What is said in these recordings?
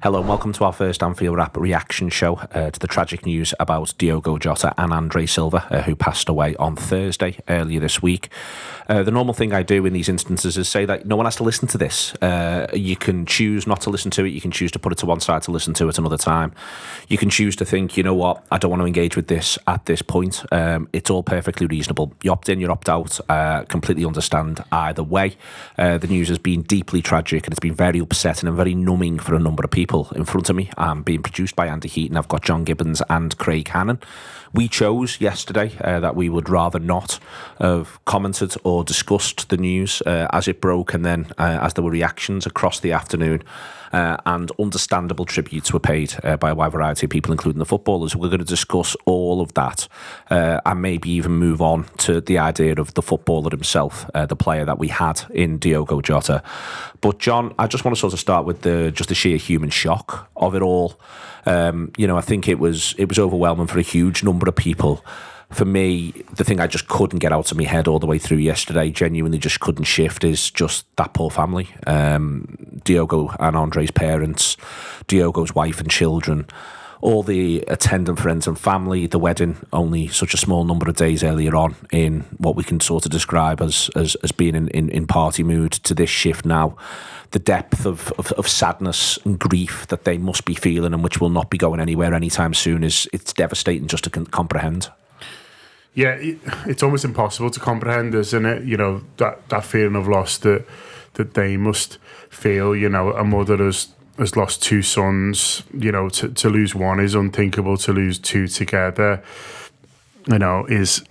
Hello and welcome to our first Anfield Wrap reaction show to the tragic news about Diogo Jota and Andre Silva, who passed away on Thursday earlier this week. The normal thing I do in these instances is say that no one has to listen to this. You can choose not to listen to it. You can choose to put it to one side to listen to it another time. You can choose to think, you know what, I don't want to engage with this at this point. It's all perfectly reasonable. You opt in, you opt out. Completely understand either way. The news has been deeply tragic and it's been very upsetting and very numbing for a number of people. In front of me, I'm being produced by Andy Heaton. I've got John Gibbons and Craig Hannan. We chose yesterday that we would rather not have commented or discussed the news as it broke, and then as there were reactions across the afternoon, and understandable tributes were paid by a wide variety of people, including the footballers. We're going to discuss all of that and maybe even move on to the idea of the footballer himself, the player that we had in Diogo Jota. But John, I just want to sort of start with just the sheer human shock of it all. I think it was overwhelming for a huge number of people. For me, the thing I just couldn't get out of my head all the way through yesterday, genuinely just couldn't shift, is just that poor family. Diogo and Andre's parents, Diogo's wife and children, all the attendant friends and family, the wedding only such a small number of days earlier on in what we can sort of describe as being in party mood, to this shift now. The depth of sadness and grief that they must be feeling, and which will not be going anywhere anytime soon, it's devastating just to comprehend. Yeah, it's almost impossible to comprehend, isn't it? You know, that feeling of loss that they must feel. You know, a mother has lost two sons. You know, to lose one is unthinkable. To lose two together, you know, is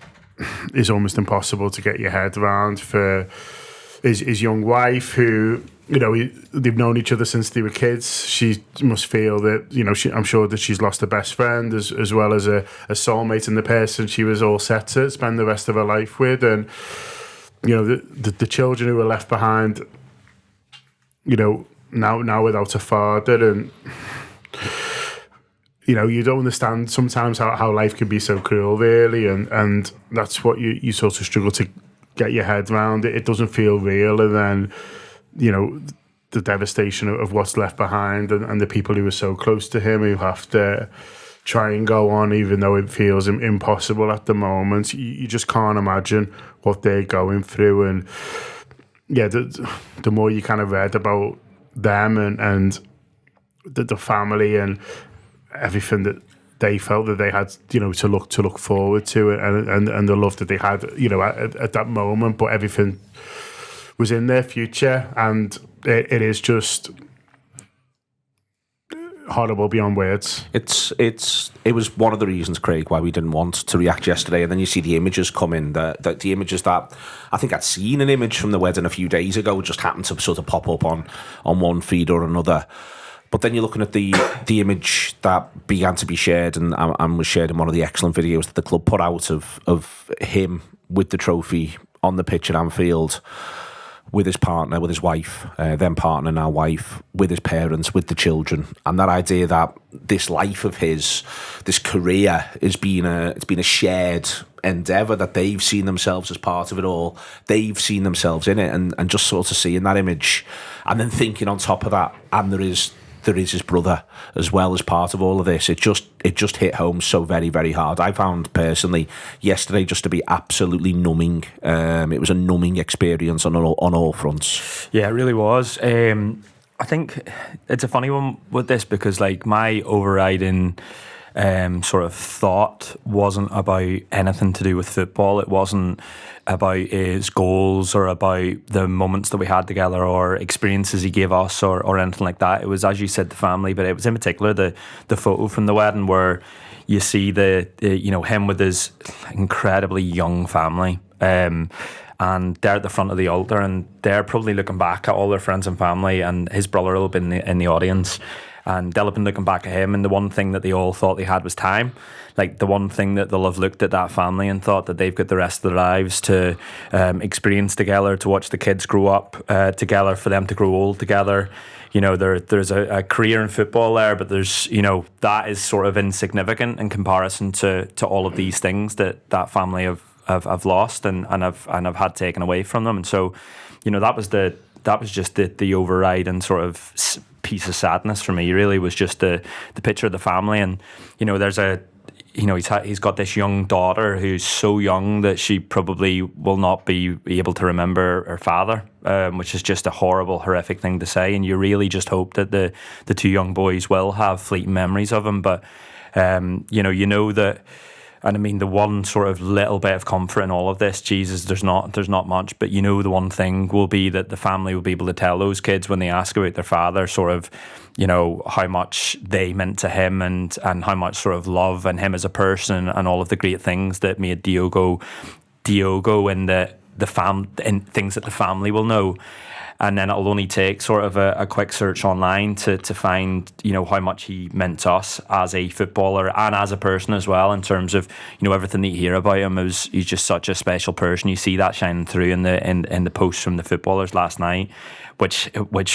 almost impossible to get your head around. For his young wife, who, you know, they've known each other since they were kids. She must feel that, you know, I'm sure that she's lost a best friend as well as a soulmate, and the person she was all set to spend the rest of her life with. And, you know, the children who were left behind, you know, now without a father. And, you know, you don't understand sometimes how life can be so cruel, really. And that's what you sort of struggle to get your head around. It doesn't feel real. And then, you know, the devastation of what's left behind, and the people who are so close to him who have to try and go on even though it feels impossible at the moment. You just can't imagine what they're going through. And yeah, the more you kind of read about them and the family and everything that they felt that they had, you know, to look forward to, and the love that they had, you know, at that moment, but everything was in their future, and it is just horrible beyond words. It was one of the reasons, Craig, why we didn't want to react yesterday. And then you see the images come in, the images that I think I'd seen an image from the wedding a few days ago, just happened to sort of pop up on one feed or another. But then you're looking at the image that began to be shared and was shared in one of the excellent videos that the club put out of him with the trophy on the pitch at Anfield, with his partner, with his wife, then partner, now wife, with his parents, with the children. And that idea that this life of his, this career, it's been a shared endeavour, that they've seen themselves as part of it all. They've seen themselves in it, and just sort of seeing that image, and then thinking on top of that, and there is his brother as well as part of all of this. It just hit home so very, very hard. I found personally yesterday just to be absolutely numbing. It was a numbing experience on all fronts. Yeah, it really was. I think it's a funny one with this, because like my overriding sort of thought wasn't about anything to do with football. It wasn't about his goals or about the moments that we had together or experiences he gave us or anything like that. It was, as you said, the family, but it was in particular the photo from the wedding where you see him with his incredibly young family. And they're at the front of the altar, and they're probably looking back at all their friends and family, and his brother will have been in the audience. And they'll have been looking back at him, and the one thing that they all thought they had was time. Like, the one thing that they'll have looked at that family and thought that they've got the rest of their lives to experience together, to watch the kids grow up together, for them to grow old together. You know, there's a career in football there, but there's, you know, that is sort of insignificant in comparison to all of these things that family have lost and have had taken away from them. And so, you know, that was just the override and sort of piece of sadness for me really was just the picture of the family. And there's he's got this young daughter who's so young that she probably will not be able to remember her father, which is just a horrific thing to say. And you really just hope that the two young boys will have fleeting memories of him. But that. And I mean, the one sort of little bit of comfort in all of this, Jesus, there's not much, but the one thing will be that the family will be able to tell those kids when they ask about their father, sort of, how much they meant to him and how much sort of love and him as a person and all of the great things that made Diogo and and things that the family will know. And then it'll only take sort of a quick search online to find, how much he meant to us as a footballer and as a person as well, in terms of, everything that you hear about him. He's just such a special person. You see that shining through in the posts from the footballers last night, which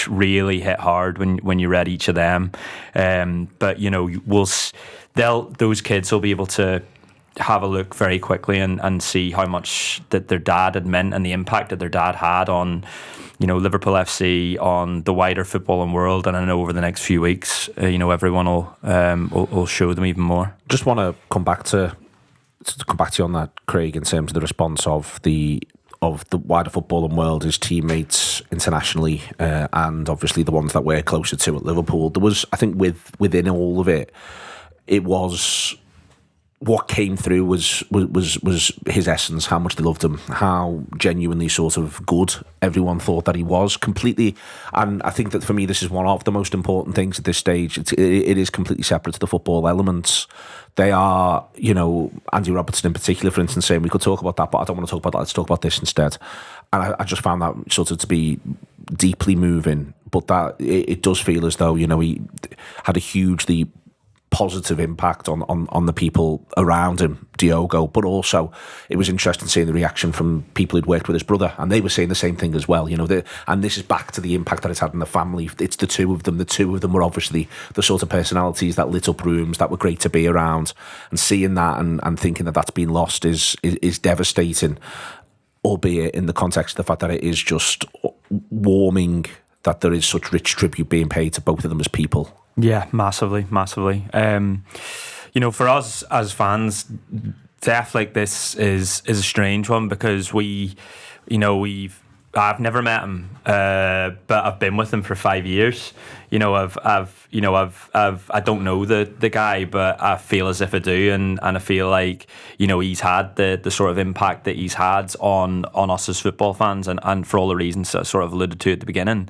really hit hard when you read each of them. But those kids will be able to have a look very quickly and see how much that their dad had meant and the impact that their dad had on Liverpool FC, on the wider footballing world. And I know over the next few weeks everyone will show them even more. Just want to come back to you on that, Craig, in terms of the response of the wider footballing world, his teammates internationally, and obviously the ones that we're closer to at Liverpool. There was, I think, within all of it, it was what came through was his essence, how much they loved him, how genuinely sort of good everyone thought that he was, completely. And I think that for me, this is one of the most important things at this stage. It is completely separate to the football elements. They are, Andy Robertson in particular, for instance, saying we could talk about that, but I don't want to talk about that. Let's talk about this instead. And I just found that sort of to be deeply moving. But that it does feel as though, he had a hugely positive impact on the people around him, Diogo, but also it was interesting seeing the reaction from people who'd worked with his brother, and they were saying the same thing as well. And this is back to the impact that it's had on the family. It's the two of them. The two of them were obviously the sort of personalities that lit up rooms, that were great to be around, and seeing that and thinking that that's been lost is devastating, albeit in the context of the fact that it is just warming that there is such rich tribute being paid to both of them as people. Yeah, massively. For us as fans, death like this is a strange one because I've never met him, but I've been with him for 5 years. I don't know the guy, but I feel as if I do, and I feel like he's had the sort of impact that he's had on us as football fans, and for all the reasons I sort of alluded to at the beginning.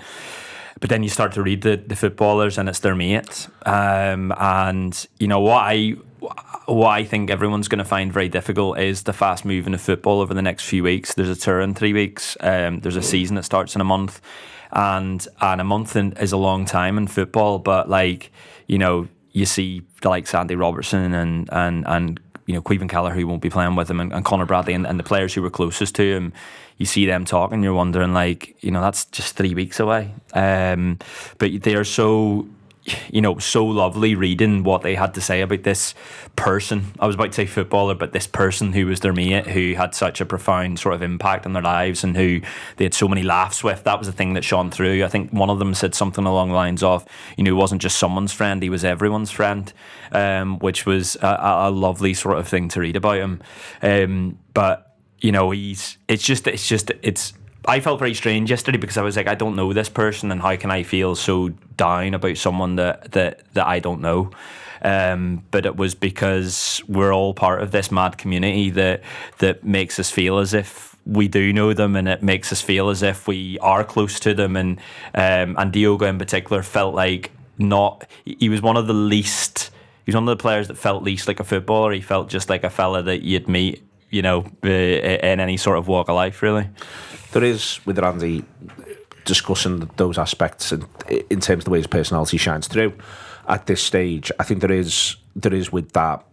But then you start to read the footballers and it's their mates. And what I think everyone's going to find very difficult is the fast moving of football over the next few weeks. There's a tour in 3 weeks. There's a season that starts in a month. And a month is a long time in football. But you see like Andy Robertson and Queven Keller, who won't be playing with him, and Conor Bradley and the players who were closest to him. You see them talking, you're wondering, that's just 3 weeks away. But they are so lovely reading what they had to say about this person. I was about to say footballer, but this person who was their mate, who had such a profound sort of impact on their lives and who they had so many laughs with. That was the thing that shone through. I think one of them said something along the lines of, he wasn't just someone's friend, he was everyone's friend, which was a lovely sort of thing to read about him. But I felt very strange yesterday because I was like, I don't know this person, and how can I feel so down about someone that I don't know? But it was because we're all part of this mad community that makes us feel as if we do know them, and it makes us feel as if we are close to them. And Diogo in particular felt like he was one of the players that felt least like a footballer. He felt just like a fella that you'd meet, in any sort of walk of life, really. There is, with Randy, discussing those aspects in terms of the way his personality shines through at this stage. I think there is with that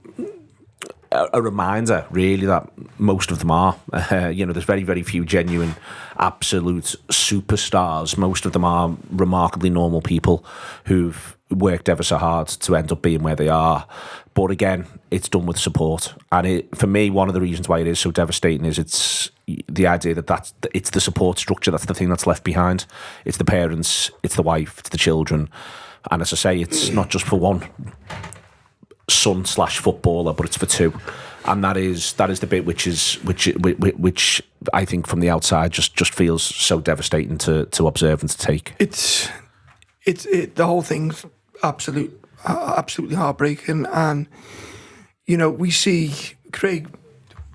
a reminder, really, that most of them are. There's very, very few genuine, absolute superstars. Most of them are remarkably normal people who've worked ever so hard to end up being where they are. But again, it's done with support. And for me, one of the reasons why it is so devastating is it's the idea that it's the support structure, that's the thing that's left behind. It's the parents, it's the wife, it's the children. And as I say, it's not just for one son/footballer, but it's for two. And that is the bit which I think from the outside just feels so devastating to observe and to take. It's the whole thing's absolutely heartbreaking, and we see Craig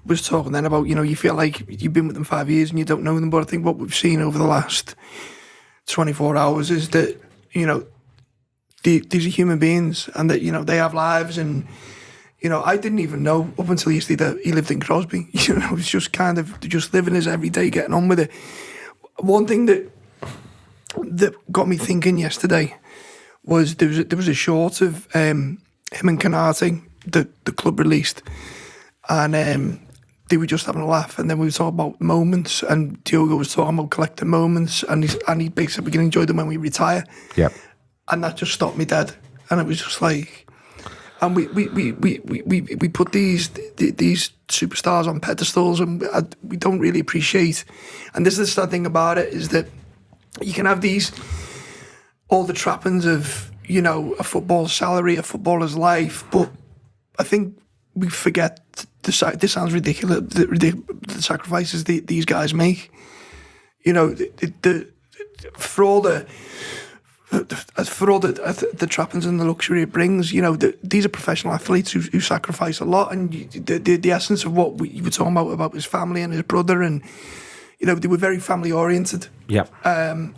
was talking then about you feel like you've been with them 5 years and you don't know them, but I think what we've seen over the last 24 hours is that these are human beings, and that they have lives, and I didn't even know up until yesterday that he lived in Crosby. It was just kind of just living his every day, getting on with it. One thing that got me thinking yesterday was there was a short of him and Canate the club released, and they were just having a laugh, and then we were talking about moments, and Diogo was talking about collecting moments, and he basically we can enjoy them when we retire. Yep. And that just stopped me dead, and it was just like, and we put these superstars on pedestals, and we don't really appreciate. And this is the sad thing about it, is that you can have all the trappings of a footballer's salary, a footballer's life, but I think we forget this sounds ridiculous. The sacrifices these guys make, for all the trappings and the luxury it brings, these are professional athletes who sacrifice a lot, and the essence of what you were talking about his family and his brother, and they were very family oriented. Yeah,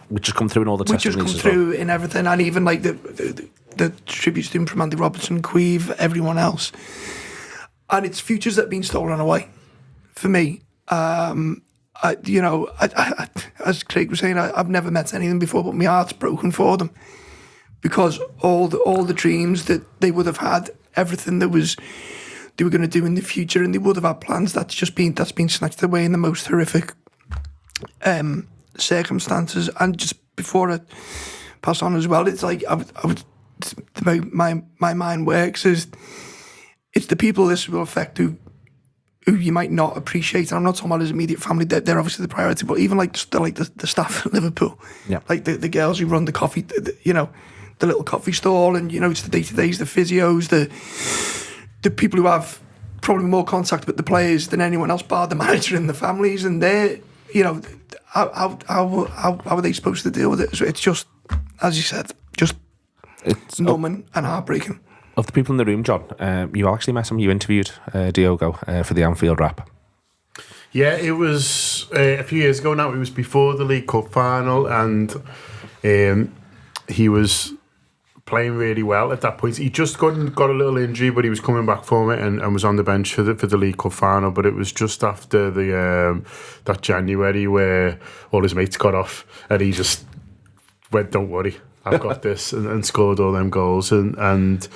which has come through in all the testimonies. Which has come through in everything, and even like the tributes to him from Andy Robertson, Queeve, everyone else, and it's futures that have been stolen away. For me, as Craig was saying, I've never met any of them before, but my heart's broken for them, because all the dreams that they would have had, everything they were going to do in the future, and they would have had plans that's been snatched away in the most horrific circumstances. And just before I pass on as well, it's like my mind works is it's the people this will affect who you might not appreciate, and I'm not talking about his immediate family. They're obviously the priority, but even like the staff at Liverpool, like the girls who run the coffee, the little coffee stall, and it's the day-to-days, the physios, the people who have probably more contact with the players than anyone else, bar the manager and the families, and they're how are they supposed to deal with it? So it's just, as you said, it's numbing and heartbreaking. Of the people in the room, John, you actually met him. You interviewed Diogo for the Anfield Wrap. Yeah, it was a few years ago now. It was before the League Cup final, and he was playing really well at that point. He just got a little injury, but he was coming back from it and was on the bench for the League Cup final. But it was just after that January where all his mates got off, and he just went, "Don't worry, I've got this," and scored all them goals, and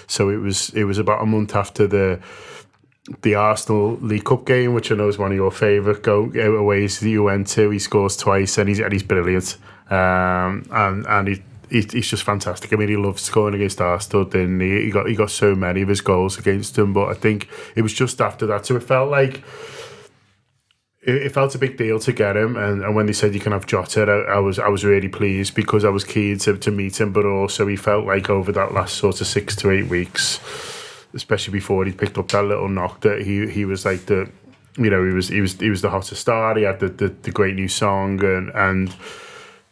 so it was about a month after the Arsenal League Cup game, which I know is one of your favourite aways that you went to. He scores twice, and he's brilliant, and he's just fantastic. I mean, he loved scoring against Arsenal, didn't he? He got so many of his goals against him, but I think it was just after that, so it felt like. It felt a big deal to get him, and when they said you can have Jota, I was really pleased, because I was keen to meet him, but also he felt like over that last sort of 6 to 8 weeks, especially before he picked up that little knock, that he was like he was the hottest star. He had the great new song, and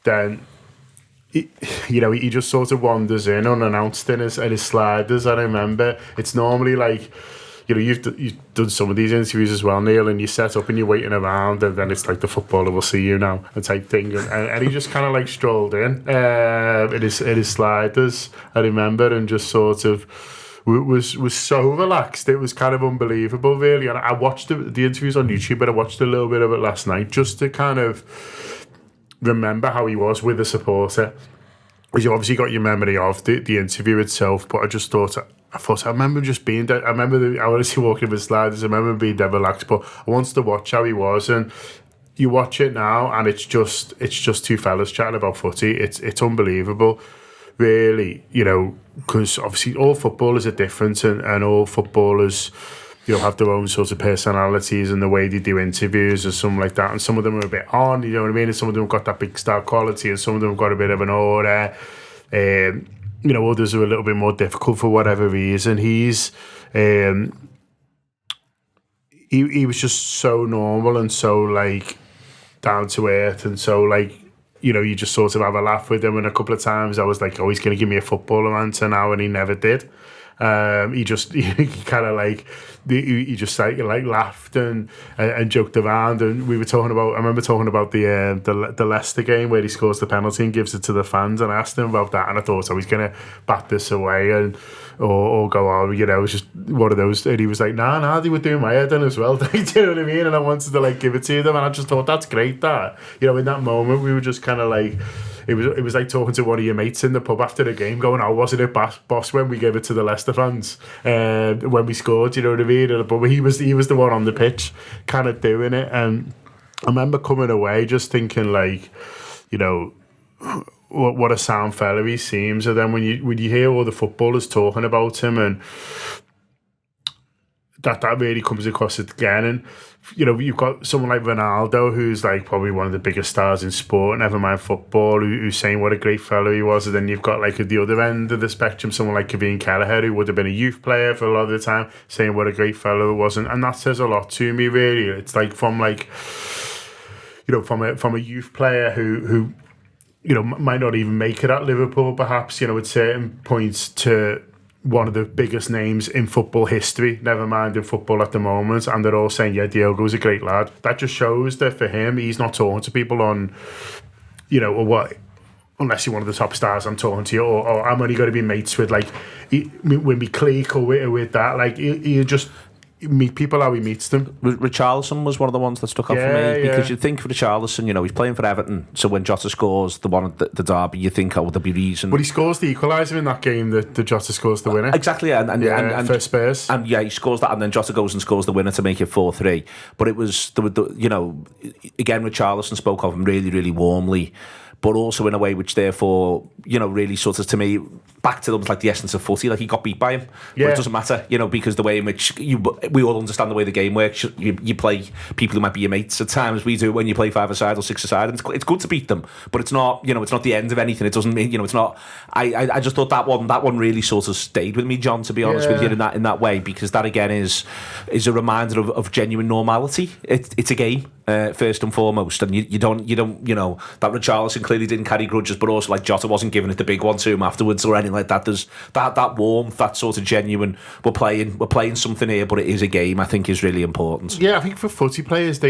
then he just sort of wanders in unannounced in his sliders. I remember it's normally like. You've done some of these interviews as well, Neil, and you set up and you're waiting around, and then it's like the footballer will see you now, and type thing, and he just kind of like strolled in his sliders, I remember, and just sort of was so relaxed. It was kind of unbelievable, really. And I watched the interviews on YouTube, but I watched a little bit of it last night just to kind of remember how he was with the supporter. Because you obviously got your memory of the interview itself, but I just thought. I remember just being there. I remember I was walking with sliders. I remember being dead relaxed, but I wanted to watch how he was. And you watch it now, and it's just two fellas chatting about footy. It's unbelievable. really, because obviously all footballers are different, and all footballers, have their own sorts of personalities and the way they do interviews and something like that. And some of them are a bit on, you know what I mean? And some of them have got that big star quality, and some of them have got a bit of an aura. Others are a little bit more difficult for whatever reason. He was just so normal and so like down to earth, and so like, you just sort of have a laugh with him. And a couple of times I was like, oh, he's going to give me a footballer answer now, and he never did. He kind of like, he just like laughed and joked around. And we were talking about, I remember talking about the Leicester game where he scores the penalty and gives it to the fans, and I asked him about that, and I thought, oh, he's going to bat this away or go on, it was just one of those. And he was like, nah, they were doing my head in as well. Do you know what I mean? And I wanted to like give it to them, and I just thought, that's great that, in that moment we were just kind of like, it was like talking to one of your mates in the pub after the game, going, "Oh, wasn't it boss when we gave it to the Leicester fans when we scored?" You know what I mean? But he was the one on the pitch, kind of doing it. And I remember coming away just thinking, like, what a sound fella he seems. And then when you hear all the footballers talking about him, and that really comes across again. And you've got someone like Ronaldo, who's like probably one of the biggest stars in sport, never mind football, who's saying what a great fellow he was. And then you've got like at the other end of the spectrum, someone like Kevin Kelleher, who would have been a youth player for a lot of the time, saying what a great fellow it was. And that says a lot to me, really. It's like from a youth player who might not even make it at Liverpool, perhaps, at certain points, to one of the biggest names in football history, never mind in football at the moment, and they're all saying, yeah, Diogo's a great lad. That just shows that for him, he's not talking to people on, or what, unless you're one of the top stars I'm talking to you, or I'm only going to be mates with, like, when we click or with that, like, he just meet people how he meets them. Richarlison was one of the ones that stuck out for me, because you think of Richarlison, he's playing for Everton, so when Jota scores the one at the derby, you think, oh, there'll be reason. But he scores the equaliser in that game, that Jota scores the winner. Exactly, and for Spurs. And he scores that, and then Jota goes and scores the winner to make it 4-3. But it was, again, Richarlison spoke of him really, really warmly, but also in a way which therefore, really sort of, to me, back to them, was like the essence of footy. Like, he got beat by him, but it doesn't matter, because the way in which we all understand the way the game works. You play people who might be your mates at times. We do when you play 5-a-side or 6-a-side, and it's good to beat them, but it's not, it's not the end of anything. It doesn't mean, it's not. I just thought that one really sort of stayed with me, John, to be honest with you, in that way, because that again is a reminder of genuine normality. It's a game. First and foremost, and you don't that Richarlison clearly didn't carry grudges, but also like Jota wasn't giving it the big one to him afterwards or anything like that. There's that warmth, that sort of genuine, we're playing something here, but it is a game, I think, is really important. Yeah, I think for footy players,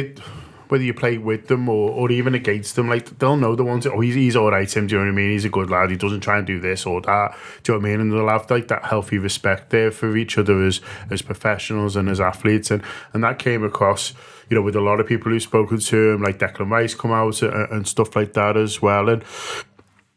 whether you play with them or even against them, like, they'll know the ones that, he's all right, Tim, do you know what I mean? He's a good lad, he doesn't try and do this or that, do you know what I mean? And they'll have like that healthy respect there for each other as professionals and as athletes, and that came across, with a lot of people who've spoken to him, like Declan Rice come out and stuff like that as well. And,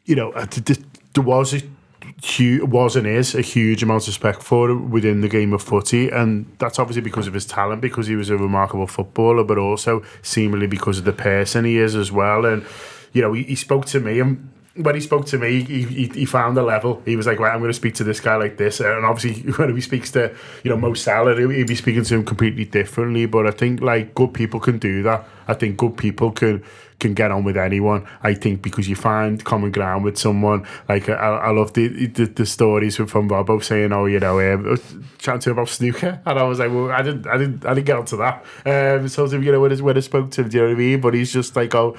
there was and is a huge amount of respect for him within the game of footy, and that's obviously because of his talent, because he was a remarkable footballer, but also seemingly because of the person he is as well. And, he spoke to me, and when he spoke to me, he found a level. He was like, right, I'm going to speak to this guy like this. And obviously, when he speaks to, Mo Salah, he'd be speaking to him completely differently. But I think, like, good people can do that. I think good people can get on with anyone. I think because you find common ground with someone. Like, I love the stories from Robbo saying, chatting to him about snooker, and I was like, well, I didn't get onto that. Sort of, when I spoke to him, do you know what I mean? But he's just like, oh.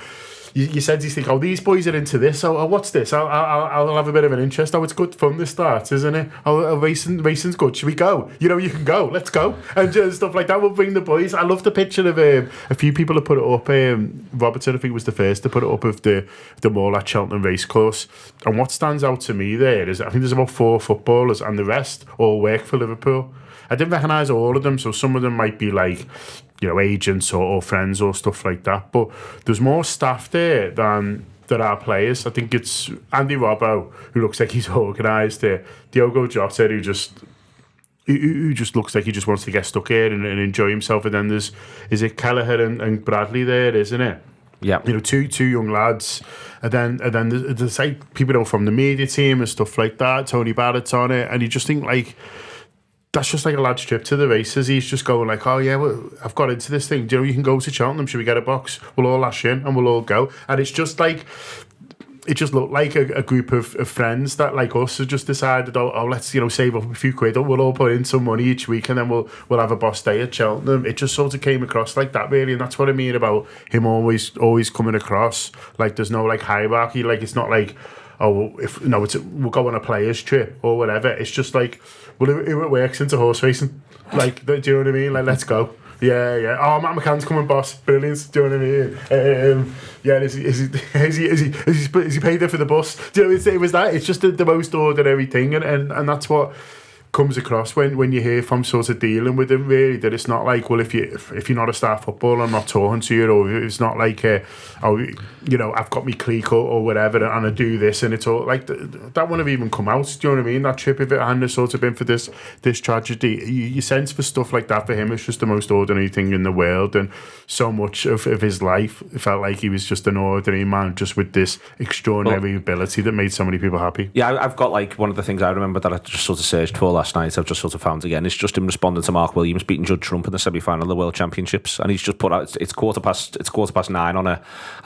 You said you think, these boys are into this. Oh, what's this? I'll have a bit of an interest. Oh, it's good fun, this starts, isn't it? Oh, racing's good. Should we go? You can go. Let's go. And stuff like that will bring the boys. I love the picture of a few people have put it up. Robertson, I think, was the first to put it up of the mall at Cheltenham Racecourse. And what stands out to me there is, I think there's about 4 footballers, and the rest all work for Liverpool. I didn't recognise all of them, so some of them might be like, agents or friends or stuff like that. But there's more staff there than there are players. I think it's Andy Robbo, who looks like he's organised there. Diogo Jota, who just looks like he just wants to get stuck here and enjoy himself. And then is it Kelleher and Bradley there, isn't it? Yeah, two young lads, and then there's like people from the media team and stuff like that. Tony Barrett's on it, and you just think like, that's just like a lad's trip to the races. He's just going like, oh yeah, well, I've got into this thing. You can go to Cheltenham. Should we get a box? We'll all lash in and we'll all go. And it's just like, it just looked like a group of friends that like us have just decided, oh let's save up a few quid. We'll all put in some money each week and then we'll have a boss day at Cheltenham. It just sort of came across like that really, and that's what I mean about him always coming across like there's no like hierarchy. Like it's not like, oh, we'll go on a players trip or whatever. It's just like, well, it works into horse racing. Like, do you know what I mean? Like, let's go. Yeah. Oh, Matt McCann's coming, boss. Brilliant. Do you know what I mean? Yeah. Is he paid there for the bus? Do you know? It was that. It's just the most ordinary thing, and that's what comes across when you hear from sort of dealing with him, really, that it's not like, well, if you're not a star footballer, I'm not talking to you, or it's not like I've got me clique or whatever and I do this, and it's all like that wouldn't have even come out. Do you know what I mean? That trip, if it hadn't sort of been for this tragedy, you sense for stuff like that for him, it's just the most ordinary thing in the world, and so much of his life, it felt like he was just an ordinary man just with this extraordinary ability that made so many people happy. Yeah, I've got like one of the things I remember that I just sort of searched for last night, I've just sort of found again, it's just him responding to Mark Williams beating Judd Trump in the semi-final of the World Championships, and he's just put out, it's quarter past 9 on I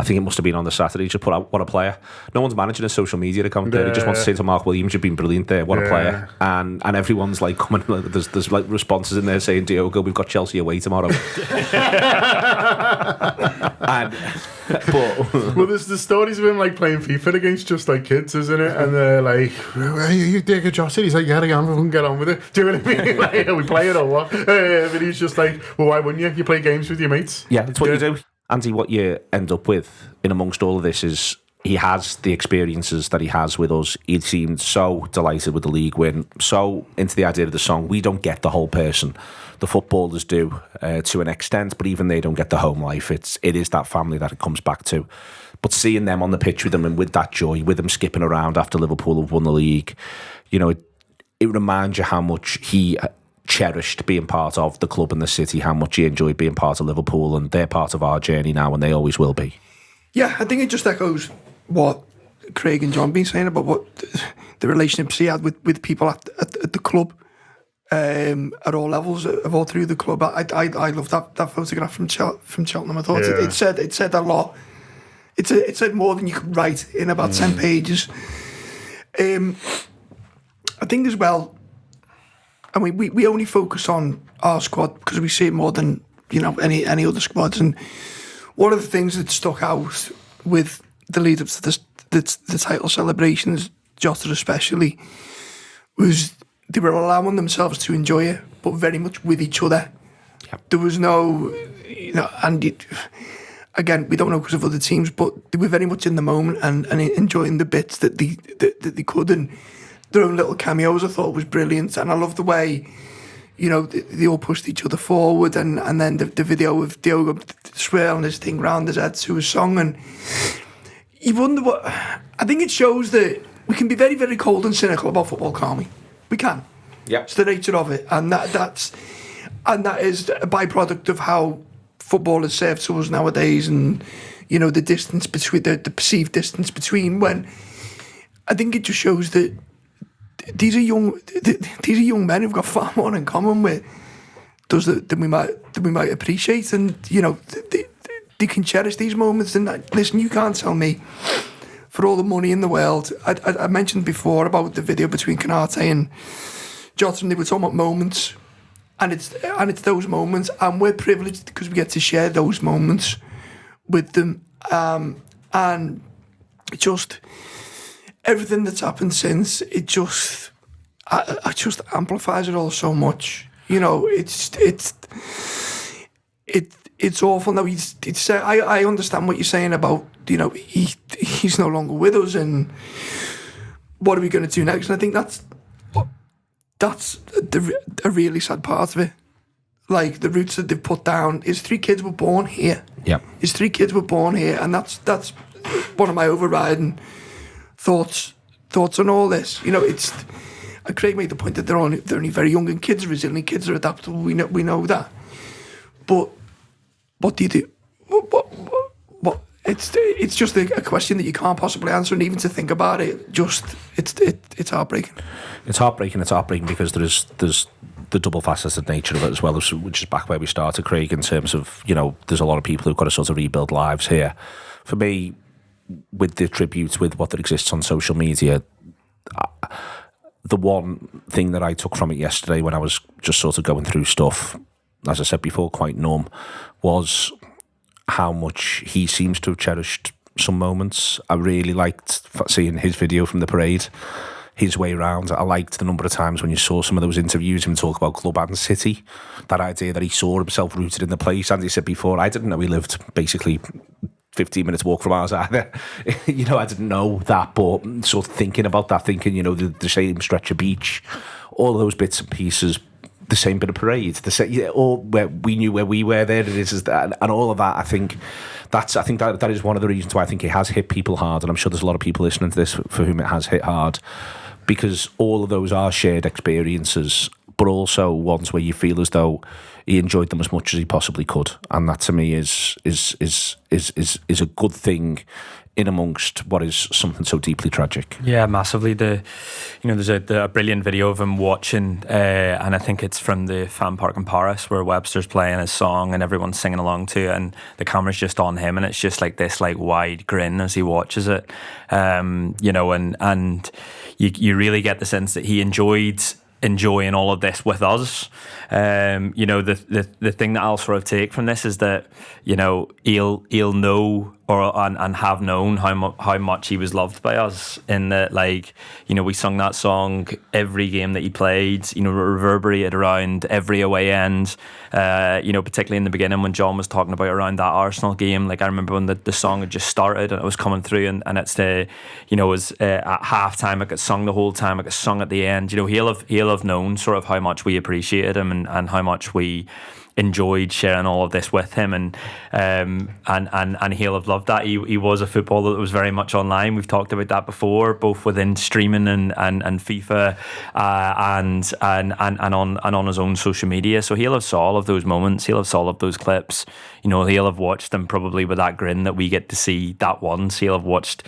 think it must have been on the Saturday, he just put out, what a player. No one's managing a social media account there. He just wants to say to Mark Williams, you've been brilliant there, what a player. And everyone's like coming, there's like responses in there saying, Diogo, we've got Chelsea away tomorrow. Well, there's the stories of him like playing FIFA against just like kids, isn't it? And they're like, you Diogo Jota? He's like, yeah, I am, we can get on with it. Do you know what I mean? Like, are we playing or what? But he's just like, well, why wouldn't you? You play games with your mates. Yeah, that's what you do. Andy, what you end up with in amongst all of this is he has the experiences that he has with us. He seemed so delighted with the league win, so into the idea of the song. We don't get the whole person. The footballers do to an extent, but even they don't get the home life. It is that family that it comes back to. But seeing them on the pitch with them and with that joy, with them skipping around after Liverpool have won the league, it reminds you how much he cherished being part of the club and the city, how much he enjoyed being part of Liverpool, and they're part of our journey now and they always will be. Yeah, I think it just echoes what Craig and John been saying about what the relationships he had with people at the club, at all levels, all through the club. I love that photograph from Cheltenham. I thought it said a lot. It said more than you could write in about 10 pages. I think as well, I mean, we only focus on our squad because we see it more than any other squads. And one of the things that stuck out with the lead up to the title celebrations, Jota especially, was they were allowing themselves to enjoy it, but very much with each other. Yep. There was no, again, we don't know because of other teams, but they were very much in the moment and enjoying the bits that they could, and their own little cameos I thought was brilliant. And I love the way, they all pushed each other forward, and then the video of Diogo swirling his thing round his head to a song, and you wonder what. I think it shows that we can be very, very cold and cynical about football, can't we? We can. Yeah. It's the nature of it, and that is a byproduct of how football is served to us nowadays, and the distance between the perceived distance between. When I think it just shows that these are young men who've got far more in common with us than we might appreciate, and they can cherish these moments. And listen, you can't tell me for all the money in the world. I mentioned before about the video between Canate and Jota, and they were talking about moments, and it's those moments, and we're privileged because we get to share those moments with them, and just everything that's happened since, it just amplifies it all so much. It's awful. Now I understand what you're saying about he's no longer with us, and what are we going to do next? And I think that's a really sad part of it. Like the roots that they've put down. His 3 kids were born here. Yeah. His 3 kids were born here, and that's one of my overriding thoughts on all this. It's. Craig made the point that they're only very young, and kids are resilient, kids are adaptable. We know that. But what do you do? What it's just a question that you can't possibly answer, and even to think about it, it's heartbreaking. It's heartbreaking because there's the double faceted nature of it as well, which is back where we started, Craig, in terms of, there's a lot of people who've got to sort of rebuild lives here. For me, with the tributes, with what that exists on social media, the one thing that I took from it yesterday when I was just sort of going through stuff, as I said before, quite numb, was how much he seems to have cherished some moments. I really liked seeing his video from the parade, his way around. I liked the number of times when you saw some of those interviews, him talk about club and city, that idea that he saw himself rooted in the place. And he said before, I didn't know he lived basically 15 minutes walk from ours either. I didn't know that, but sort of thinking about that, thinking, the same stretch of beach, all of those bits and pieces, the same bit of parade, the same, or where we knew where we were there, and all of that. I think that is one of the reasons why I think it has hit people hard, and I'm sure there's a lot of people listening to this for whom it has hit hard, because all of those are shared experiences, but also ones where you feel as though he enjoyed them as much as he possibly could, and that to me is a good thing in amongst what is something so deeply tragic. Yeah, massively. There's a brilliant video of him watching, and I think it's from the fan park in Paris where Webster's playing his song and everyone's singing along to it, and the camera's just on him, and it's just like this wide grin as he watches it. And you really get the sense that he enjoyed enjoying all of this with us. The thing that I'll sort of take from this is that he'll know and have known how much he was loved by us, in that we sung that song every game that he played, reverberated around every away end, particularly in the beginning when John was talking about around that Arsenal game. I remember when the song had just started and it was coming through, and it's it was at half time, it got sung the whole time, it got sung at the end. He'll have known sort of how much we appreciated him and how much we enjoyed sharing all of this with him, and he'll have loved that. He was a footballer that was very much online. We've talked about that before, both within streaming and FIFA, and on his own social media. So he'll have saw all of those moments. He'll have saw all of those clips. He'll have watched them probably with that grin that we get to see that once. He'll have watched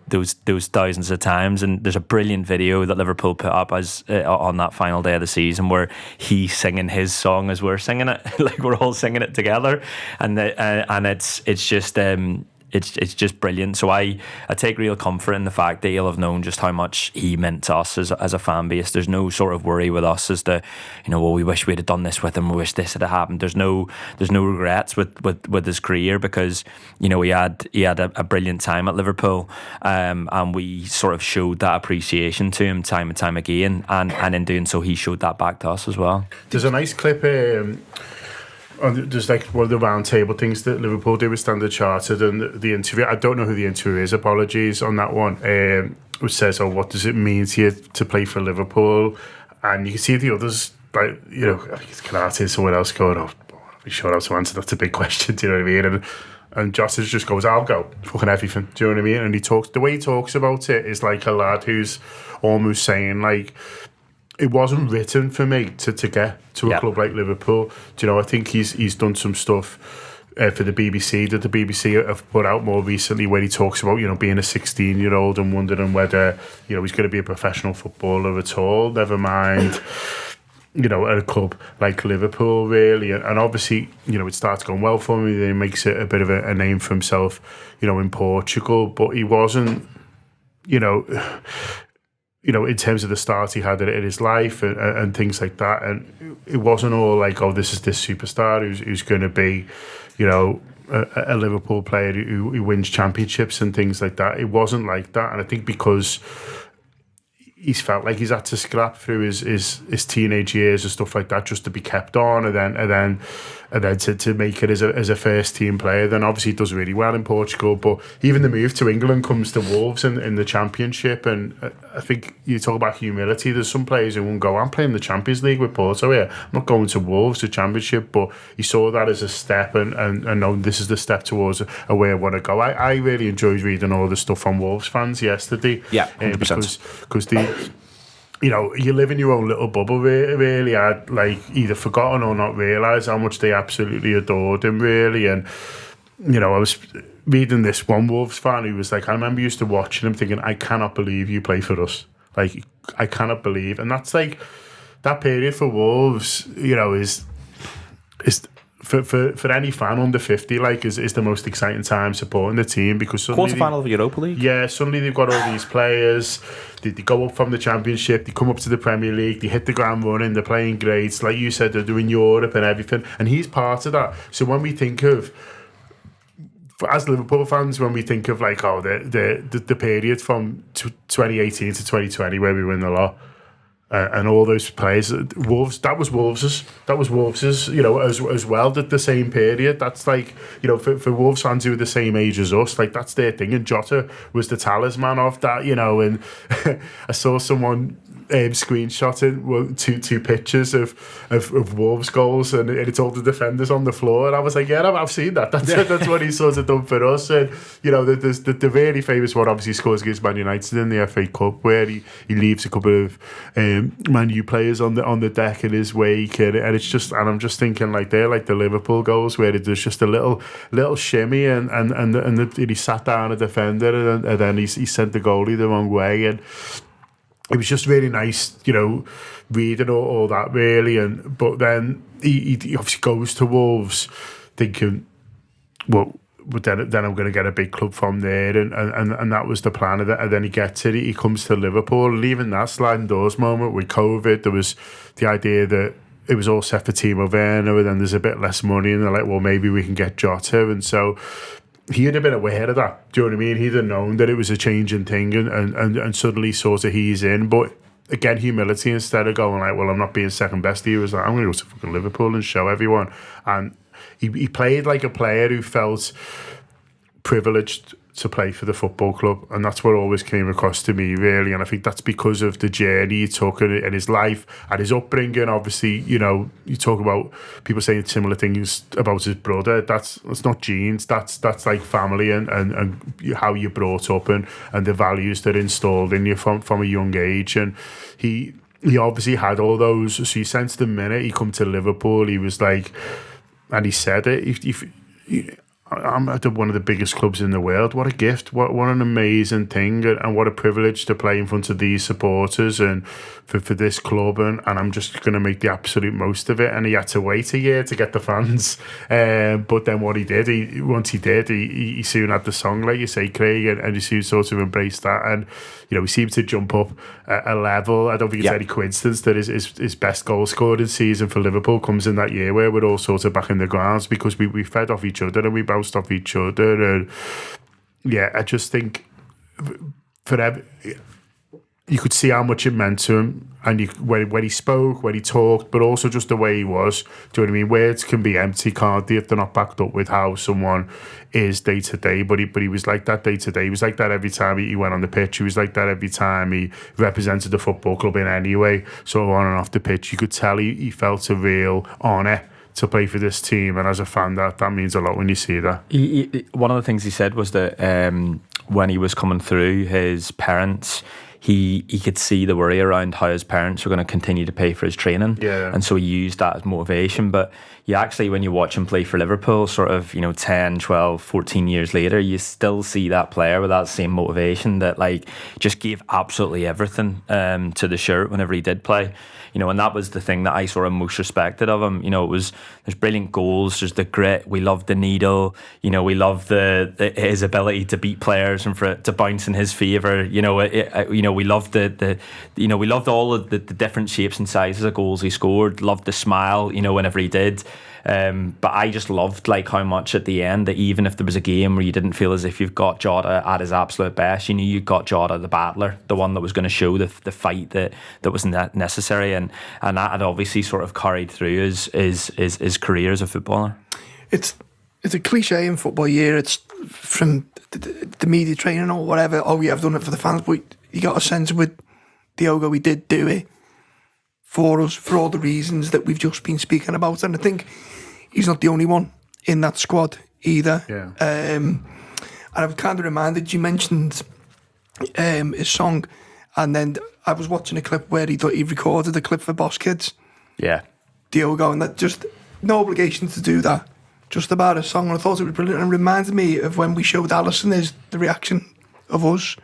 those thousands of times. And there's a brilliant video that Liverpool put up as on that final day of the season where he's singing his song as we're singing it. We're all singing it together, and it's just brilliant. So I take real comfort in the fact that he'll have known just how much he meant to us as a fan base. There's no sort of worry with us as to we wish we'd have done this with him, we wish this had happened. There's no regrets with his career, because he had a brilliant time at Liverpool, and we sort of showed that appreciation to him time and time again, and in doing so he showed that back to us as well. There's a nice clip there's one of the round table things that Liverpool do with Standard Chartered, and the interview, I don't know who the interviewer is, apologies on that one, which says, what does it mean to you to play for Liverpool? And you can see the others, I think it's Kanate and someone else going, I'm not sure how to answer, that's a big question, do you know what I mean? And Jota just goes, I'll go, fucking everything, do you know what I mean? And the way he talks about it is like a lad who's almost saying, it wasn't written for me to get to a club like Liverpool. I think he's done some stuff for the BBC that the BBC have put out more recently, where he talks about being a 16-year-old and wondering whether he's going to be a professional footballer at all. Never mind at a club like Liverpool, really. And obviously it starts going well for him. Then he makes it a bit of a name for himself in Portugal. But he wasn't in terms of the start he had in his life and things like that. And it wasn't all this is this superstar who's going to be, a Liverpool player who wins championships and things like that. It wasn't like that. And I think because he's felt like he's had to scrap through his teenage years and stuff like that just to be kept on, and then to make it as a first team player. Then obviously he does really well in Portugal, but even the move to England comes to Wolves in the Championship. And I think you talk about humility. There's some players who won't go, I'm playing the Champions League with Porto here, I'm not going to Wolves, the Championship. But he saw that as a step, and no, this is the step towards a way I want to go. I really enjoyed reading all the stuff from Wolves fans yesterday. Yeah, 100%. Because you live in your own little bubble, really. I'd either forgotten or not realised how much they absolutely adored him, really. And I was reading this one Wolves fan who was like, I remember used to watching him thinking, I cannot believe you play for us. Like, I cannot believe. And that's like, that period for Wolves, you know, is for any fan under 50, like, is the most exciting time supporting the team, because suddenly Quarter-final of Europa League. Yeah, suddenly they've got all these players. They go up from the Championship, they come up to the Premier League, they hit the ground running, they're playing great. Like you said, they're doing Europe and everything, and he's part of that. So when we think of, as Liverpool fans, when we think of like, oh, the period from 2018 to 2020 where we win the lot, and all those players, Wolves, that was Wolves's, you know, as well, the same period. That's like, you know, for Wolves fans who are the same age as us, like, that's their thing. And Jota was the talisman of that, you know. And I saw someone screenshotting two pictures of Wolves goals, and it's all the defenders on the floor, and I was like, yeah, I've seen that. That's what he's sort of done for us. And you know, there's the really famous one, obviously, scores against Man United in the FA Cup, where he leaves a couple of Man U players on the deck in his wake, and it's just, and I'm just thinking, like, they're like the Liverpool goals where there's just a little shimmy, and he sat down a defender, and then he sent the goalie the wrong way. And it was just really nice, you know, reading all that, really. But then he obviously goes to Wolves thinking, well, but then I'm going to get a big club from there, and that was the plan. And then he gets it. He comes to Liverpool, and even that sliding doors moment with COVID, there was the idea that it was all set for Timo Werner, and then there's a bit less money, and they're like, well, maybe we can get Jota. And so he'd have been aware of that. Do you know what I mean? He'd have known that it was a changing thing, and suddenly sort of he's in. But again, humility, instead of going like, well, I'm not being second best, he was like, I'm going to go to fucking Liverpool and show everyone. And he played like a player who felt privileged to play for the football club, and that's what always came across to me, really. And I think that's because of the journey he took in his life and his upbringing. Obviously, you know, you talk about people saying similar things about his brother. That's not genes, that's like family and how you're brought up, and the values that are installed in you from a young age. And he obviously had all those. So he sensed the minute he come to Liverpool, he was like, and he said it, if I'm at one of the biggest clubs in the world. What a gift. What an amazing thing, and what a privilege to play in front of these supporters and for this club, and I'm just going to make the absolute most of it. And he had to wait a year to get the fans. But then what he did, once he did, he soon had the song, like you say, Craig, and he soon sort of embraced that. And, you know, he seemed to jump up a level. I don't think it's any coincidence that his best goal scoring season for Liverpool comes in that year where we're all sort of back in the grounds, because we fed off each other and we bounced off each other. And yeah, I just think you could see how much it meant to him, and when he spoke, when he talked, but also just the way he was. Do you know what I mean? Words can be empty, can't they, if they're not backed up with how someone is day to day. But he was like that day to day. He was like that every time he went on the pitch. He was like that every time he represented the football club in any way, so on and off the pitch. You could tell he felt a real honour to play for this team, and as a fan, that means a lot when you see that. One of the things he said was that when he was coming through, his parents, he could see the worry around how his parents were going to continue to pay for his training, and so he used that as motivation. But you actually, when you watch him play for Liverpool, sort of, you know, 10, 12, 14 years later, you still see that player with that same motivation that, like, just gave absolutely everything to the shirt whenever he did play. You know, and that was the thing that I sort of most respected of him. You know, there's brilliant goals, there's the grit, we love the needle, you know, we love his ability to beat players and for it to bounce in his favour. You know, we loved we loved all of the different shapes and sizes of goals he scored. Loved the smile, you know, whenever he did. But I just loved, like, how much at the end that even if there was a game where you didn't feel as if you've got Jota at his absolute best, you knew you got Jota the battler, the one that was going to show the fight that was necessary, and that had obviously sort of carried through his career as a footballer. It's a cliche in football. It's from the media training or whatever. Oh yeah, I've done it for the fans, but you got a sense with Diogo, he did do it for us, for all the reasons that we've just been speaking about. And I think he's not the only one in that squad either. Yeah. And I'm kind of reminded, you mentioned his song, and then I was watching a clip where he recorded a clip for Boss Kids. Yeah. Diogo, and that, just no obligation to do that. just about a song, and I thought it was brilliant. And it reminded me of when we showed Alisson the reaction of us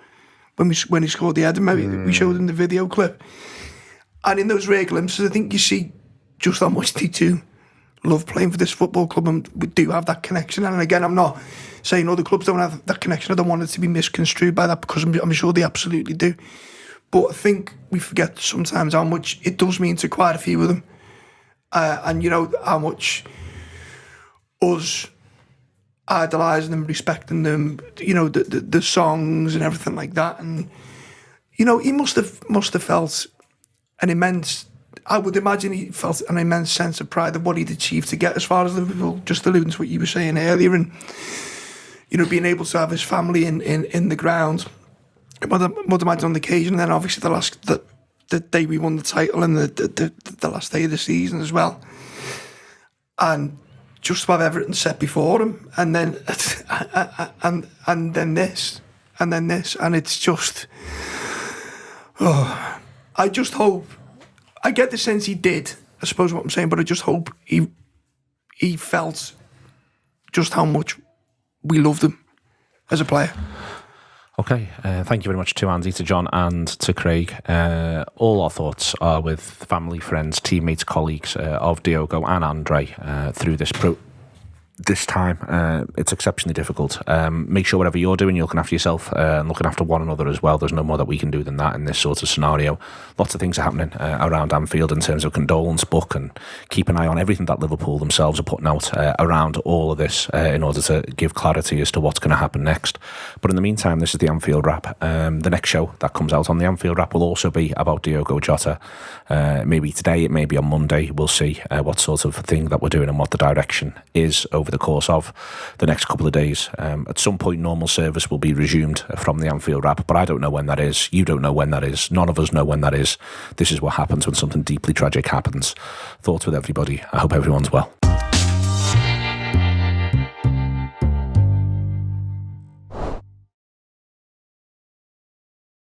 when he scored the header. We showed him the video clip, and in those rare glimpses, I think you see just how much they do love playing for this football club, and we do have that connection. And again, I'm not saying other clubs don't have that connection. I don't want it to be misconstrued by that, because I'm sure they absolutely do. But I think we forget sometimes how much it does mean to quite a few of them, and you know how much us idolising them, respecting them, you know, the songs and everything like that. And you know, he must have felt an immense, I would imagine he felt an immense sense of pride of what he'd achieved to get as far as Liverpool, just alluding to what you were saying earlier, and you know, being able to have his family in the ground. I would imagine on the occasion, and then obviously the day we won the title, and the last day of the season as well, and just to have everything set before him, and then and then this, and it's just, I just hope, I get the sense he did, I suppose what I'm saying, but I just hope he felt just how much we loved him as a player. Okay, thank you very much to Andy, to John and to Craig. All our thoughts are with family, friends, teammates, colleagues of Diogo and Andre through this time. It's exceptionally difficult. Make sure whatever you're doing, you're looking after yourself and looking after one another as well. There's no more that we can do than that in this sort of scenario. Lots of things are happening around Anfield in terms of condolence book, and keep an eye on everything that Liverpool themselves are putting out around all of this in order to give clarity as to what's going to happen next. But in the meantime, this is the Anfield Wrap. The next show that comes out on the Anfield Wrap will also be about Diogo Jota. Maybe today, it may be on Monday. We'll see what sort of thing that we're doing and what the direction is over the course of the next couple of days. At some point, normal service will be resumed from the Anfield Wrap, but I don't know when that is. You don't know when that is. None of us know when that is. This is what happens when something deeply tragic happens. Thoughts with everybody. I hope everyone's well.